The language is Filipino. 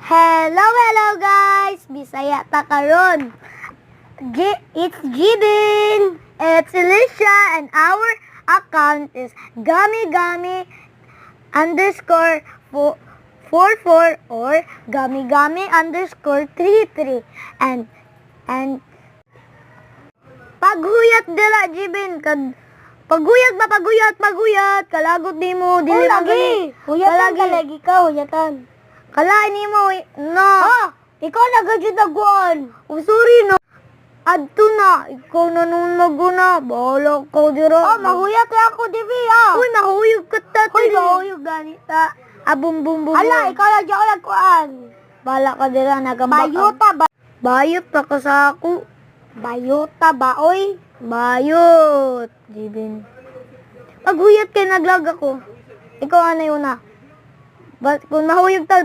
Hello guys! Bisaya ta karon. It's Jibin. It's Alicia and our account is gamigami underscore 44 or gamigami underscore 33 and paghuyat dila Jibin paguyat kalagot nimo dili lagi. Huyatan ka lagi ka, huyatan. Kalain nimo no. Ikaw nagajud nagwan. Oh, sorry no. Adto na, ikaw na nung maguna. Bahala ka dira. Mahuyat ako, Divi, Uy, mahuyog ka ta. Uy, mahuyog ganita. Bum. Ala, ikaw lang dyan nagkuan. Bahala ka dira, nagambak. Bayota ba? Bayot pa ka sa ako. Bayota ba, oy? Bayot. Jibin. Paghuyat kay naglag ako. Ikaw ano yun na. Kung mahuyog ta,